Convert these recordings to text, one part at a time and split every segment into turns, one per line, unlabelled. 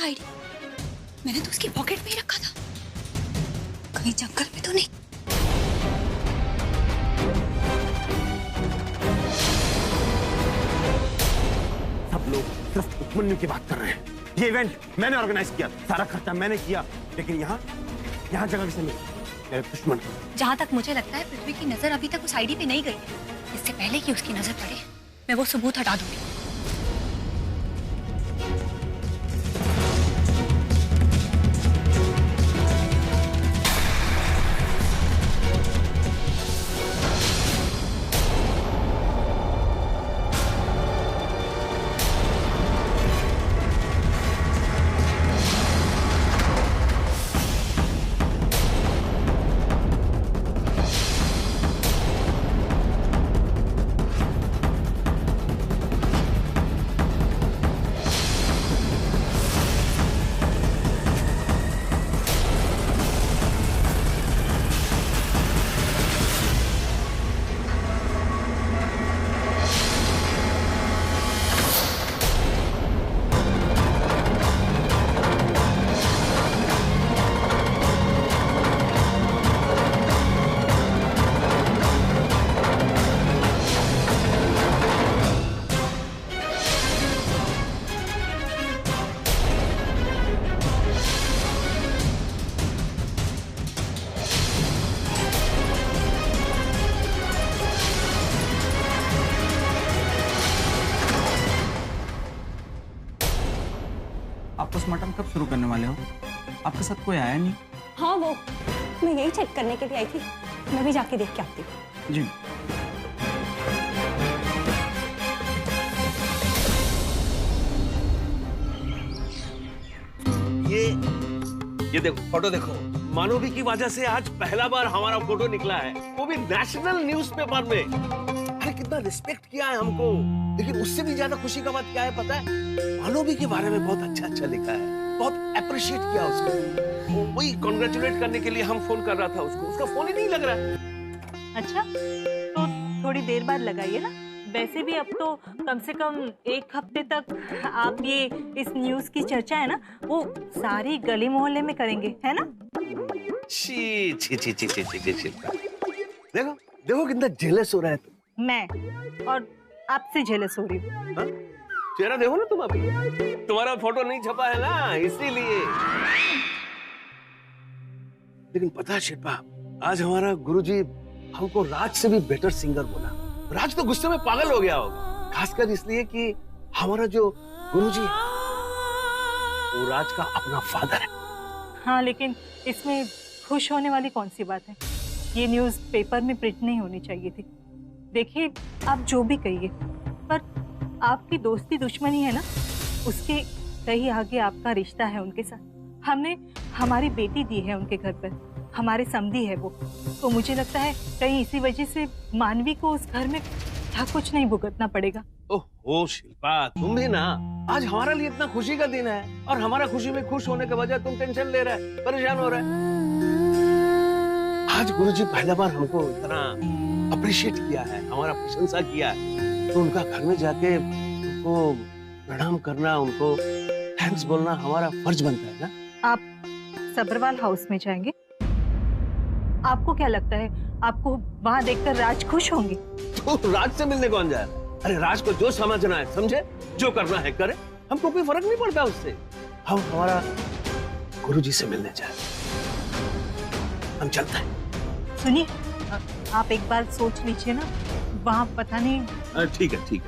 का आईडी? मैंने तो उसकी पॉकेट में ही रखा था। कहीं जंगल में तो नहीं?
सब लोग सिर्फ उपमन्यु की बात कर रहे हैं। ये इवेंट मैंने ऑर्गेनाइज किया, सारा खर्चा मैंने किया, लेकिन यहाँ जगह किसे मिली? मेरे दुश्मन।
जहाँ तक मुझे लगता है पृथ्वी की नजर अभी तक उस आईडी पे नहीं गई है। इससे पहले कि उसकी नजर पड़े मैं वो सबूत हटा दूंगी।
आप पोस्टमार्टम कब शुरू करने वाले हो? आपके साथ कोई आया नहीं?
हाँ, वो मैं यही चेक करने के लिए आई थी। मैं भी जाके देख के आती हूँ।
जी।
ये देखो, फोटो देखो। मानवी की वजह से आज पहला बार हमारा फोटो निकला है, वो भी नेशनल न्यूज़पेपर में। अरे कितना रिस्पेक्ट किया है हमको। लेकिन उससे भी ज्यादा खुशी का बात क्या है पता है? मानवी के बारे में बहुत अच्छा लिखा है, बहुत अप्रिशिएट किया उसको। वही कॉन्ग्रेचुलेट करने के लिए हम फोन कर रहा था उसको, उसका फोन ही नहीं लग रहा है।
अच्छा, तो थोड़ी देर बाद लगाइए ना। वैसे भी अब तो कम से कम एक हफ्ते तक आप ये इस न्यूज़ की चर्चा है ना, वो सारी गली मोहल्ले में करेंगे, है ना?
छी। देखो देखो कितना जेलस हो रहा है तुम।
मैं और आपसे जेलस हो रही हूँ।
चेहरा देखो ना तुम अभी, तुम्हारा फोटो नहीं छपा है ना, इसीलिए। लेकिन पता है शिल्पा, आज हमारा गुरुजी हमको राज से भी बेटर सिंगर बोला। राज तो गुस्से में पागल हो गया होगा, खासकर इसलिए कि हमारा जो गुरुजी है वो राज का अपना फादर है।
हाँ, लेकिन इसमें खुश होने वाली कौन सी बात है? ये न्यूज़ पेपर में प्रिंट नहीं होनी चाहिए थी। देखिए, आप जो भी कहिए, पर आपकी दोस्ती दुश्मनी है ना, उसके कहीं आगे आपका रिश्ता है उनके साथ। हमने हमारी बेटी दी है उनके घर पर, हमारे समधी है वो। तो मुझे लगता है कहीं इसी वजह से मानवी को उस घर में कुछ नहीं भुगतना पड़ेगा।
ओह शिल्पा, तुम भी ना, आज हमारा लिए इतना खुशी का दिन है और हमारा खुशी में खुश होने के बजाय तुम टेंशन ले रहा है, परेशान हो रहा है। आज गुरुजी पहला बार हमको इतना अप्रिशिएट किया है, हमारा प्रशंसा किया है, तो उनका घर में जाके उनको प्रणाम करना, उनको थैंक्स बोलना हमारा फर्ज बनता है ना।
आप सब्रवाल हाउस में जाएंगे? आपको क्या लगता है, आपको वहाँ देखकर राज खुश होंगे?
तो राज से मिलने कौन जाए? अरे राज को जो समझना है समझे, जो करना है करे, हमको कोई फर्क नहीं पड़ता उससे। हम हमारा गुरुजी से मिलने जाए, हम चलते हैं।
सुनिए, आप एक बार सोच लीजिए ना, वहाँ पता नहीं।
ठीक है,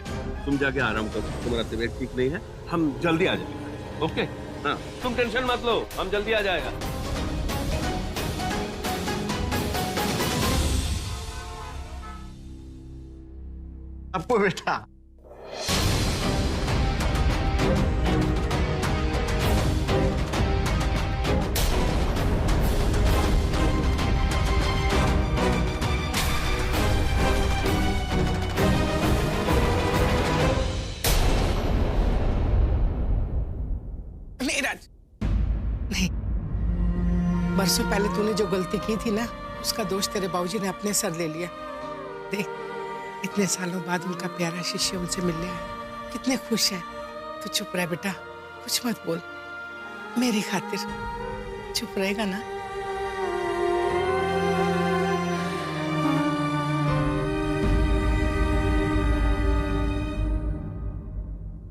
तुम जाके आराम करो, तुम्हारा तबीयत ठीक नहीं है, हम जल्दी आ जाएंगे। ओके? हाँ, तुम टेंशन मत लो, हम जल्दी आ जाएगा।
आपको बेटा
नहीं राज, नहीं। बरसों पहले तूने जो गलती की थी ना, उसका दोष तेरे बाबूजी ने अपने सर ले लिया। देख, इतने सालों बाद उनका प्यारा शिष्य उनसे मिलने आया, कितने खुश है। तू चुप रह बेटा, कुछ मत बोल। मेरी खातिर चुप रहेगा ना?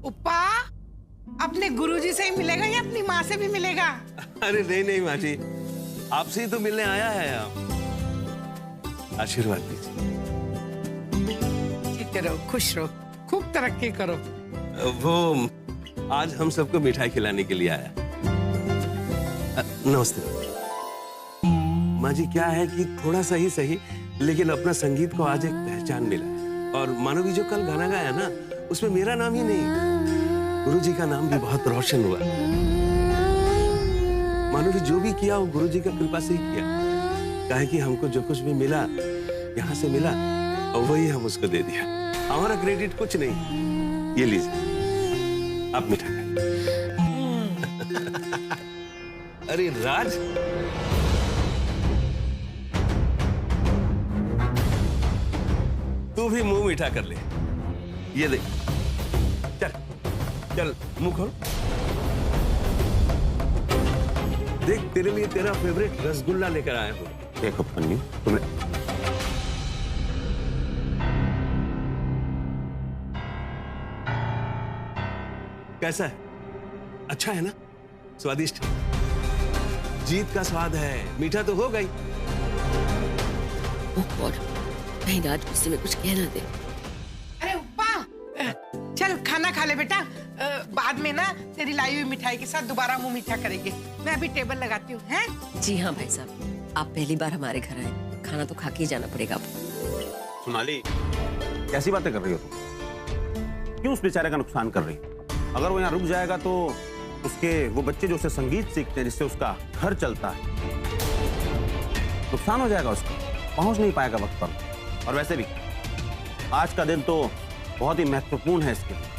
उपा, अपने गुरुजी से ही मिलेगा या अपनी माँ से भी मिलेगा?
अरे नहीं नहीं माँ जी, आपसे ही तो मिलने आया है। आप आशीर्वाद दीजिए।
ठीक रहो, खुश रहो, खूब तरक्की करो।
वो आज हम सबको मिठाई खिलाने के लिए आया। नमस्ते माँ जी। क्या है कि थोड़ा सा ही सही, लेकिन अपना संगीत को आज एक पहचान मिला है। और मानवी जो कल गाना गाया ना, उसमें मेरा नाम ही नहीं, गुरुजी का नाम भी बहुत रोशन हुआ। मानवी जो भी किया वो गुरुजी का कृपा से ही किया। कहे कि हमको जो कुछ भी मिला यहाँ से मिला, और वही हम उसको दे दिया। हमारा क्रेडिट कुछ नहीं। ये लीजिए, आप मिठाई अरे राज, तू भी मुंह मीठा कर ले। ये देख, चल चल मुंह खोल। देख, तेरे लिए तेरा फेवरेट रसगुल्ला लेकर आया हूँ।
देखो पन्नी, तुमने
कैसा है? अच्छा है ना? स्वादिष्ट? जीत का स्वाद है, मीठा तो होगा ही।
और नहीं राज, मुझसे में कुछ कहना दे।
अरे उपा, चल खाना खा ले बेटा। बाद में ना तेरी लाई हुई मिठाई के साथ दोबारा मुंह मीठा करेंगे। मैं अभी टेबल लगाती हूँ, हैं?
जी हाँ भाई साहब, आप पहली बार हमारे घर आए, खाना तो खा के ही जाना पड़ेगा आपको।
सोनाली, कैसी बातें कर रही हो तुम? क्यों उस बेचारे का नुकसान कर रही हो? अगर वो यहाँ रुक जाएगा तो उसके वो बच्चे जो उससे संगीत सीखते हैं, जिससे उसका घर चलता है, नुकसान हो जाएगा उसका, पहुंच नहीं पाएगा वक्त पर। और वैसे भी आज का दिन तो बहुत ही महत्वपूर्ण है इसके लिए।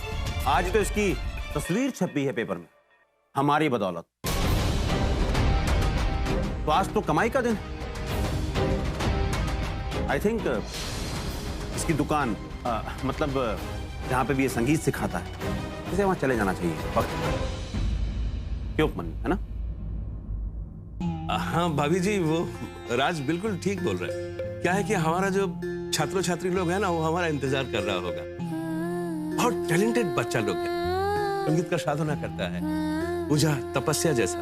आज तो इसकी तस्वीर छपी है पेपर में, हमारी बदौलत। तो आज तो कमाई का दिन। आई थिंक इसकी दुकान, मतलब जहां पे भी ये संगीत सिखाता है, इसे वहां चले जाना चाहिए वक्त। क्यों मन, है ना?
हाँ भाभी जी, वो राज बिल्कुल ठीक बोल रहा है। क्या है कि हमारा जो छात्र छात्री लोग है ना, वो हमारा इंतजार कर रहा होगा। बहुत टैलेंटेड बच्चा लोग है, संगीत का साधना करता है, पूजा तपस्या जैसा।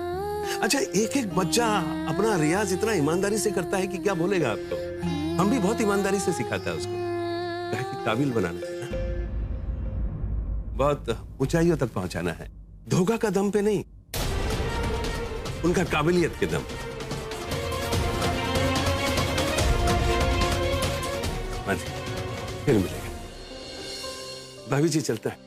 अच्छा, एक एक बच्चा अपना रियाज इतना ईमानदारी से करता है कि क्या बोलेगा आपको। हम भी बहुत ईमानदारी से सिखाता है उसको, क्या कि काबिल बनाना है ना, बहुत ऊंचाइयों तक पहुंचाना है। धोखा का दम पे नहीं, उनका काबिलियत के दम। फिर मिलेगा भाभी जी, चलता है।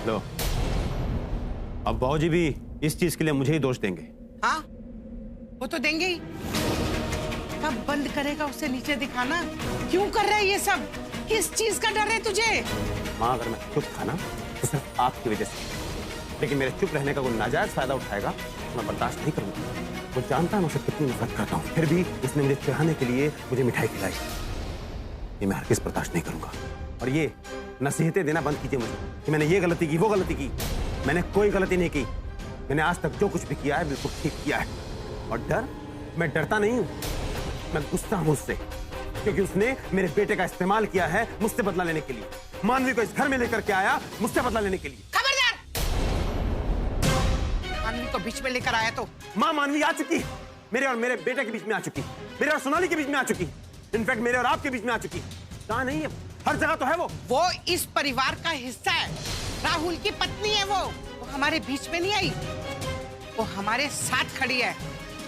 लो, अब बाबूजी भी इस चीज के लिए मुझे ही दोष देंगे।
हाँ, वो तो देंगे ही। कब बंद करेगा उसे नीचे दिखाना? क्यों कर रहा है ये सब? किस चीज का डर है तुझे?
माँ, अगर मैं चुप था ना तो सिर्फ आपकी वजह से, लेकिन मेरे चुप रहने का कोई नाजायज फायदा उठाएगा मैं बर्दाश्त नहीं करूंगा। वो जानता है मैं उसे कितनी नफरत करता हूँ, फिर भी उसने मुझे चिढ़ाने के लिए मुझे मिठाई खिलाई। ये मैं हरगिज़ बर्दाश्त नहीं करूंगा। और ये नसीहतें देना बंद कीजिए मुझे कि मैंने ये गलती की, वो गलती की। मैंने कोई गलती नहीं की। मैंने आज तक जो कुछ भी किया है बिल्कुल ठीक किया है। और डर, मैं डरता नहीं हूँ, मैं गुस्सा हूँ उससे, क्योंकि उसने मेरे बेटे का इस्तेमाल किया है मुझसे बदला लेने के लिए। मानवी को इस घर में लेकर के आया मुझसे बदला लेने के लिए।
खबरदार! मानवी को बीच में लेकर आया तो?
माँ, मानवी आ चुकी, मेरे और मेरे बेटे के बीच में आ चुकी, मेरे और सोनाली के बीच में आ चुकी, इनफैक्ट मेरे और आपके बीच में आ चुकी। कहाँ नहीं है, हर जगह तो है वो
इस परिवार का हिस्सा है। राहुल की पत्नी है वो हमारे बीच में नहीं आई, वो हमारे साथ खड़ी है।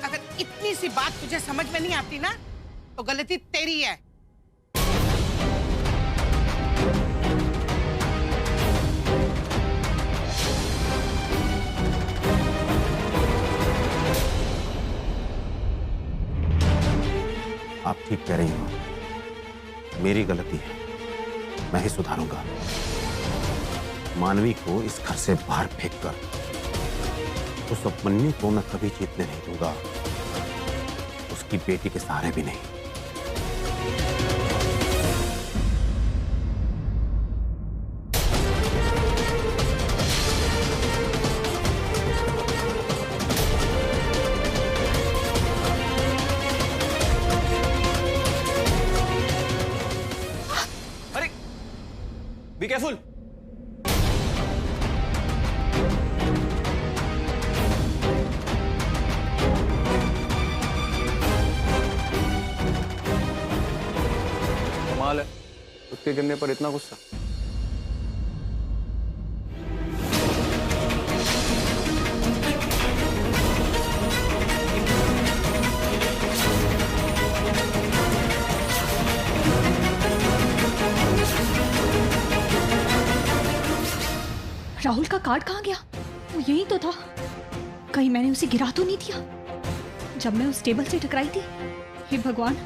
अगर इतनी सी बात तुझे समझ में नहीं आती ना, तो गलती तेरी है।
आप ठीक कह रही हो, मेरी गलती है, मैं ही सुधारूंगा। मानवी को इस घर से बाहर फेंक कर उस अपमन्यु को मैं कभी जीतने नहीं दूंगा, उसकी बेटी के सहारे भी नहीं।
अरे बी केयरफुल।
कमाल है, उसके गिरने पर इतना गुस्सा।
राहुल का कार्ड कहाँ गया? वो यही तो था। कहीं मैंने उसे गिरा तो नहीं दिया जब मैं उस टेबल से टकराई थी? हे भगवान,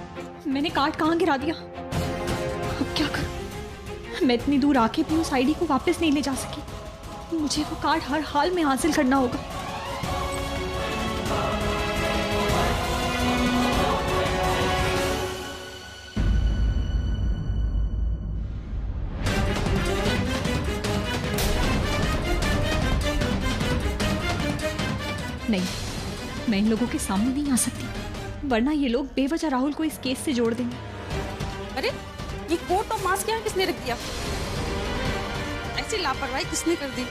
मैंने कार्ड कहाँ गिरा दिया? अब क्या करूं? मैं इतनी दूर आके भी उस आईडी को वापस नहीं ले जा सकी। मुझे वो कार्ड हर हाल में हासिल करना होगा। नहीं, मैं इन लोगों के सामने नहीं आ सकती, वरना ये लोग बेवजह राहुल को इस केस से जोड़ देंगे।
अरे ये कोट और मास्क यहाँ किसने रख दिया? ऐसी लापरवाही किसने कर दी?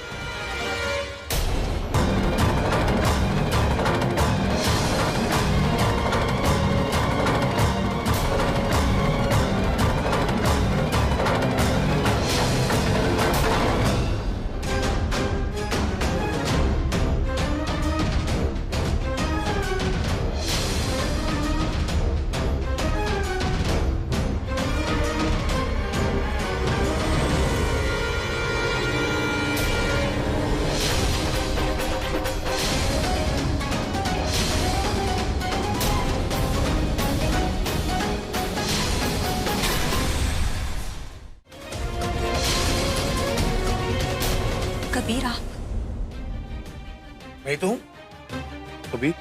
कबीर, आप
मैं तो हूँ कबीर।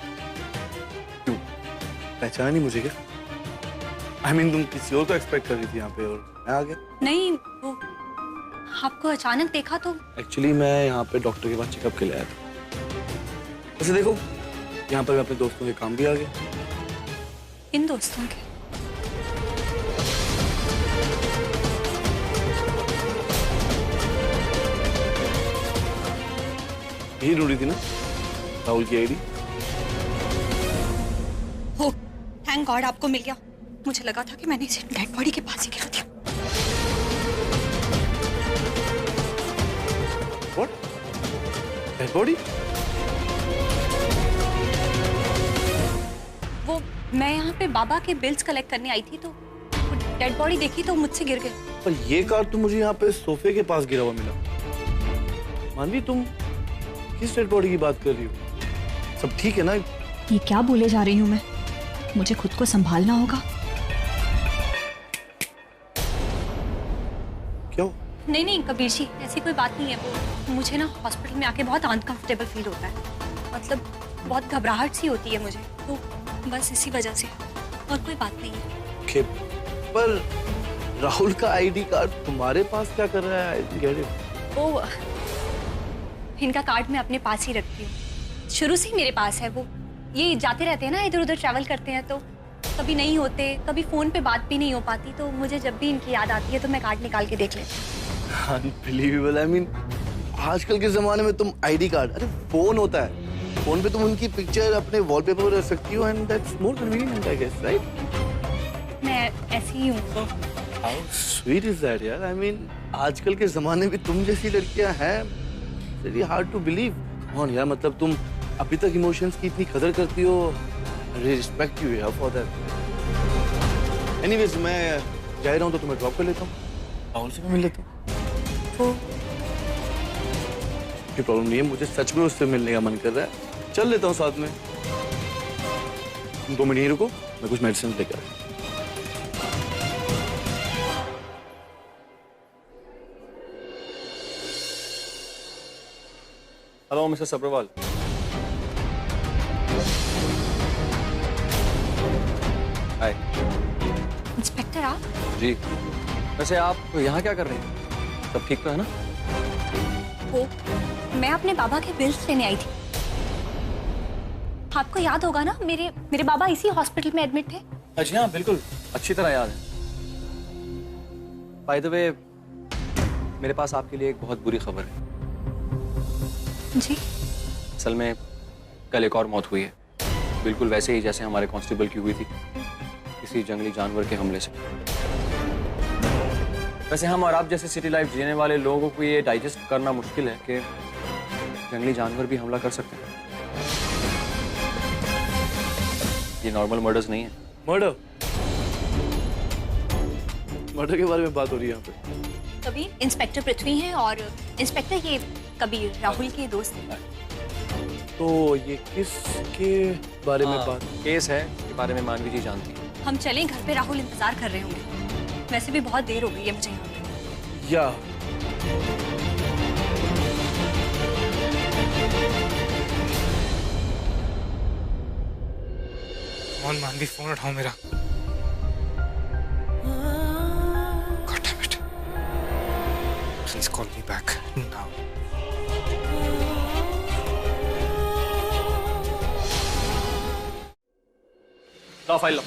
क्यों, पहचाना नहीं मुझे क्या? I mean, तुम किसी और को एक्सपेक्ट कर रही थी यहाँ पे और मैं आ गया।
नहीं, वो आपको अचानक देखा तो।
एक्चुअली मैं यहाँ पे डॉक्टर के पास चेकअप के लिए आया था। वैसे देखो, यहाँ पर मैं अपने दोस्तों के काम भी आ गया।
इन दोस्तों के?
यही ढूंढी थी ना राहुल की आईडी?
हो, थैंक गॉड आपको मिल गया। मुझे लगा था कि मैंने इसे डेड बॉडी के पास ही गिरा दिया।
What? Dead body?
वो मैं यहाँ पे बाबा के बिल्स कलेक्ट करने आई थी तो डेड बॉडी देखी तो मुझसे गिर गए।
पर ये कार्ड तो मुझे यहाँ पे सोफे के पास गिरा हुआ मिला। मानवी, तुम किस डेड बॉडी की बात कर रही हो? सब ठीक है ना?
ये क्या बोले जा रही हूँ मैं? मुझे खुद को संभालना होगा।
क्यों?
नहीं नहीं कबीर जी, ऐसी कोई बात नहीं है। वो मुझे ना हॉस्पिटल में आके बहुत अनकंफर्टेबल फील होता है। मतलब बहुत घबराहट सी होती है मुझे, तो बस इसी वजह से, और कोई बात नहीं है।
ओके, पर राहुल का आईडी कार्ड तुम्हारे पास क्या कर रहा है?
वो इनका कार्ड मैं अपने पास ही रखती हूँ, शुरू से ही मेरे पास है। वो ये जाते रहते हैं ना, इधर उधर ट्रैवल करते हैं, तो कभी नहीं होते, कभी फोन पे बात भी नहीं हो पाती, तो मुझे जब भी इनकी याद आती है तो मैं कार्ड निकाल के देख लेती हूँ।
अनबिलीवेबल। आई मीन, आजकल के जमाने में तुम आईडी कार्ड, अरे फोन होता है, फोन पे तुम उनकी पिक्चर अपने वॉलपेपर पर रख सकती हो, and that's more convenient I guess, right?
मैं ऐसी ही हूँ तो।
हाउ स्वीट इज दैट यार। आई मीन, आजकल के जमाने में तुम जैसी लड़कियां हैं, वेरी हार्ड टू बिलीव। कौन यार, मतलब तुम अभी तक इमोशंस की इतनी कदर करती हो। रिस्पेक्ट यू यार फॉर दैट। एनीवेज, मैं जा रहा हूँ तो तुम्हें ड्रॉप कर लेता हूँ, राहुल से भी मिल लेता हूँ। कोई प्रॉब्लम नहीं है, मुझे सच में उससे मिलने का मन कर रहा है। चल लेता हूँ साथ में। तुम 2 मिनट यहीं रुको, मैं कुछ मेडिसिन लेकर आया।
Hello mister Sabharwal. Hi.
Inspector आप?
जी। वैसे आप यहाँ क्या कर रहे हैं? सब ठीक तो है ना?
वो मैं अपने बाबा के बिल्स लेने आई थी। आपको याद होगा ना, मेरे बाबा इसी हॉस्पिटल में एडमिट थे।
अच्छा हाँ, बिल्कुल अच्छी तरह याद है। बाय द वे, मेरे पास आपके लिए एक बहुत बुरी खबर है।
जी?
असल में कल एक और मौत हुई है, बिल्कुल वैसे ही जैसे हमारे कांस्टेबल की हुई थी, किसी जंगली जानवर के हमले से। वैसे हम और आप जैसे सिटी लाइफ जीने वाले लोगों को ये डाइजेस्ट करना मुश्किल है कि जंगली जानवर भी हमला कर सकते हैं। ये नॉर्मल मर्डर्स नहीं है।
मर्डर? मर्डर के बारे में बात हो रही है यहाँ पे।
कभी इंस्पेक्टर पृथ्वी हैं और इंस्पेक्टर ये कभी राहुल के दोस्त हैं।
तो ये किसके बारे में बात?
केस है, इसके बारे में मानवी जी जानती है।
हम चलें, घर पे राहुल इंतजार कर रहे होंगे। वैसे भी बहुत देर हो गई है मुझे यहाँ पे।
या
कौन मानवी, फोन उठाओ मेरा। God damn it. Please call me back now.
Low file लो।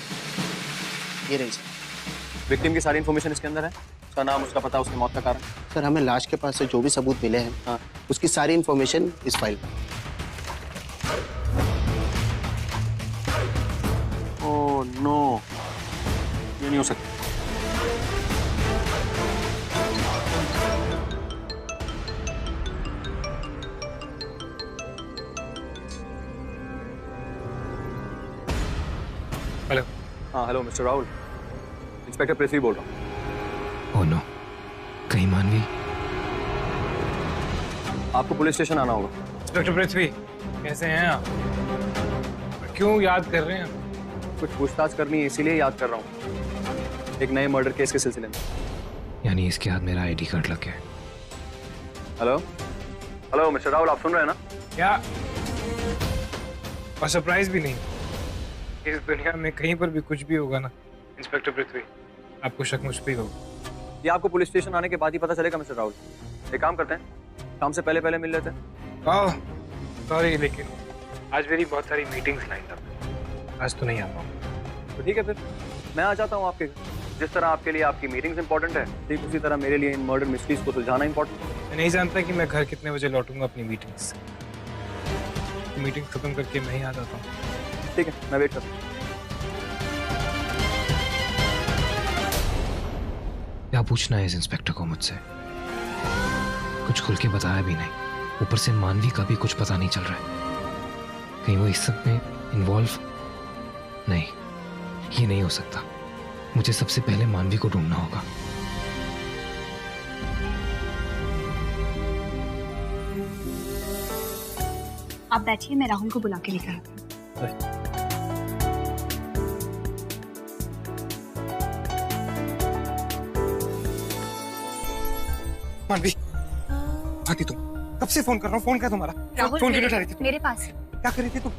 ये रही सर।
विक्टिम की सारी इन्फॉर्मेशन इसके अंदर है। उसका नाम, उसका पता, उसकी मौत का कारण।
सर हमें लाश के पास से जो भी सबूत मिले हैं, हाँ, उसकी सारी इन्फॉर्मेशन इस फाइल में।
ओह नो, ये नहीं हो सकता।
हेलो।
हाँ हेलो मिस्टर राहुल, इंस्पेक्टर पृथ्वी बोल रहा हूँ।
ओह नो, कहीं मानवी?
आपको पुलिस स्टेशन आना होगा।
इंस्पेक्टर पृथ्वी, कैसे हैं आप? क्यों याद कर रहे हैं?
कुछ पूछताछ करनी है, इसीलिए याद कर रहा हूँ, एक नए मर्डर केस के सिलसिले में।
यानी इसके हाथ मेरा आईडी कार्ड लग गया है।
हेलो हेलो मिस्टर राहुल, आप सुन रहे हैं ना?
क्या? और सरप्राइज भी नहीं। इस दुनिया में कहीं पर भी कुछ भी होगा ना इंस्पेक्टर पृथ्वी, आपको शक मुझ पे ही होगा।
ये आपको पुलिस स्टेशन आने के बाद ही पता चलेगा मिस्टर राहुल। एक काम करते हैं, शाम से पहले मिल लेते हैं।
ओह सॉरी, लेकिन आज मेरी बहुत सारी मीटिंग्स लाइन अप है, आज तो नहीं आ पाऊंगा।
तो ठीक है, फिर मैं आ जाता हूँ आपके घर। जिस तरह आपके लिए आपकी मीटिंग्स इंपॉर्टेंट है, ठीक उसी तरह मेरे लिए इन मर्डर मिस्ट्रीज को सुलझाना इंपॉर्टेंट है।
मैं नहीं जानता कि मैं घर कितने बजे लौटूंगा अपनी मीटिंग से। मीटिंग खत्म करके मैं ही आ जाता हूँ।
ठीक है, मैं वेट करता हूँ।
क्या पूछना है इस इंस्पेक्टर को मुझसे? कुछ खुल के बताया भी नहीं, ऊपर से मानवी का भी कुछ पता नहीं चल रहा है। कहीं वो इस सब में इन्वॉल्व? नहीं, ये नहीं हो सकता। मुझे सबसे पहले मानवी को ढूंढना होगा।
आप बैठिए, मैं राहुल को बुला के लेकर आती हूँ।
मानवी, आती तुम? कब से फोन कर रहा हूँ, फोन क्या तुम्हारा?
राहुल,
फोन क्यों उठा रही थी?
मेरे पास।
क्या कर रही थी तुम?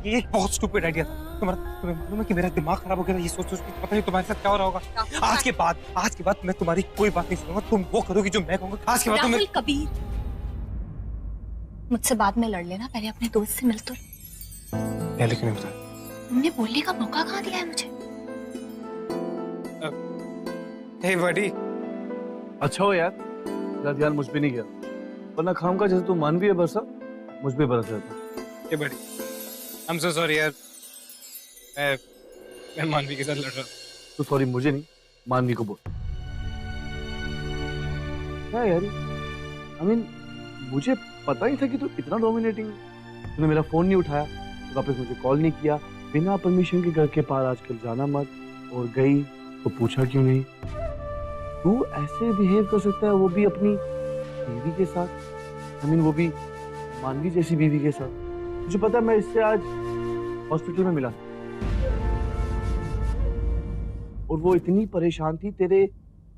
ये बहुत स्टूपिड आइडिया था तुम्हारा। तुम्हें मालूम है कि मेरा दिमाग खराब हो गया? ये सोच सोच के पता नहीं तुम्हारे साथ क्या हो रहा होगा। आज के बाद मैं तुम्हारी कोई बात नहीं सुनूंगा। तुम वो करोगी जो मैं कहूंगा। आज के बाद
राहुल कबीर, मुझसे बाद में लड़ लेना, पहले अपने दोस्त से मिल तो।
पहले क्यों नहीं बताया?
तुमने बोलने का मौका कहाँ दिया है मुझे?
हे बडी,
अच्छा हो यार, ध्यान मुझ पे नहीं गया, वरना खाम का जैसे तू मानवी है बरसा, मुझ पे बरस जाता।
हे बडी, I'm so sorry यार, मैं मानवी के साथ लड़ रहा हूँ।
तो सॉरी मुझे नहीं, मानवी को बोल। क्या यार, I mean, मुझे पता ही था कि तू इतना डोमिनेटिंग। तूने मेरा फोन नहीं उठाया, तो वापस मुझे कॉल नहीं किया, बिना परमिशन के घर के पार आजकल जाना मत, और गई तो पूछा क्यों नहीं। तू ऐसे बिहेव कर सकता है, वो भी अपनी बीवी के साथ। I mean, वो भी मानवी जैसी बीवी के साथ। मुझे पता है, मैं इससे आज हॉस्पिटल में मिला और वो इतनी परेशान थी तेरे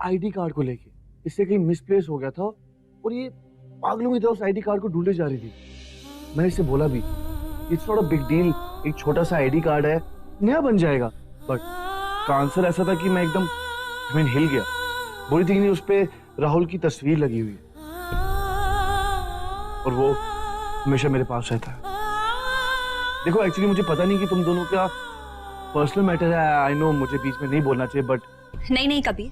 आईडी कार्ड को लेके, इससे कहीं मिसप्लेस हो गया था और ये पागलों की तरह उस आईडी कार्ड को ढूंढे जा रही थी। मैंने इसे बोला भी, it's not a big deal, एक छोटा सा आईडी कार्ड है, नया बन जाएगा। बट का आंसर ऐसा था कि मैं एकदम हिल गया। बोली थी कि नहीं उस पे राहुल की तस्वीर लगी हुई है और वो हमेशा मेरे पास रहता है। देखो एक्चुअली मुझे पता नहीं कि तुम दोनों का पर्सनल मैटर है, आई नो मुझे बीच में नहीं बोलना चाहिए, बट
नहीं कबीर,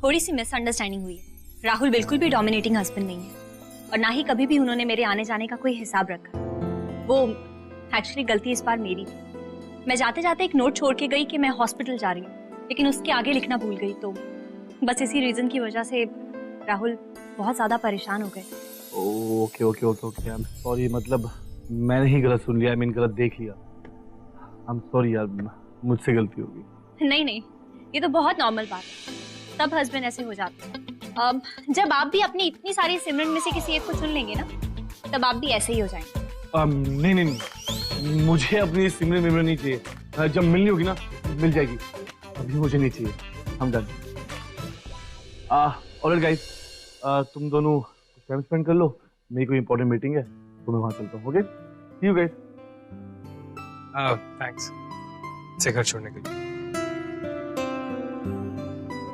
थोड़ी सी मिसअंडरस्टैंडिंग हुई है। राहुल बिल्कुल भी डोमिनेटिंग हस्बैंड नहीं है और ना ही कभी भी उन्होंने मेरे आने जाने का कोई हिसाब रखा। वो एक्चुअली गलती इस बार मेरी थी। मैं जाते जाते एक नोट छोड़ के गई कि मैं हॉस्पिटल जा रही हूँ, लेकिन उसके आगे लिखना भूल गई। तो बस इसी रीजन की वजह से राहुल बहुत ज्यादा परेशान हो गए।
Okay okay okay okay, I am sorry, मतलब मैंने ही गलत सुन लिया, आई मीन गलत देख लिया। आई एम सॉरी यार, मुझसे गलती हो गई।
नहीं, ये तो बहुत नॉर्मल बात है, सब हस्बैंड ऐसे हो जाते हैं। जब आप भी अपनी इतनी सारी सिमरन में से किसी एक को चुन लेंगे ना, तब आप भी ऐसे ही हो जाएंगे।
नहीं, मुझे अपनी सिमरन मिमरन नहीं चाहिए। जब मिलनी होगी ना मिल जाएगी, अभी मुझे नहीं चाहिए। हम डन। ऑलराइट गाइस, तुम दोनों टाइम स्पेंड कर लो, मेरी कोई इंपॉर्टेंट मीटिंग है तो मैं वहां चलता हूँ। Okay, see you guys.
Thanks इसे घर छोड़ने के लिए।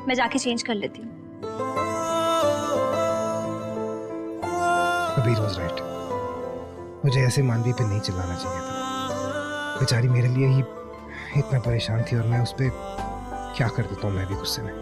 मैं जाके चेंज कर लेती हूँ।
कबीर वाज राइट, मुझे ऐसे मानवी पे नहीं चिल्लाना चाहिए था। बेचारी मेरे लिए ही इतना परेशान थी और मैं उस पर क्या कर देता हूँ मैं भी गुस्से में।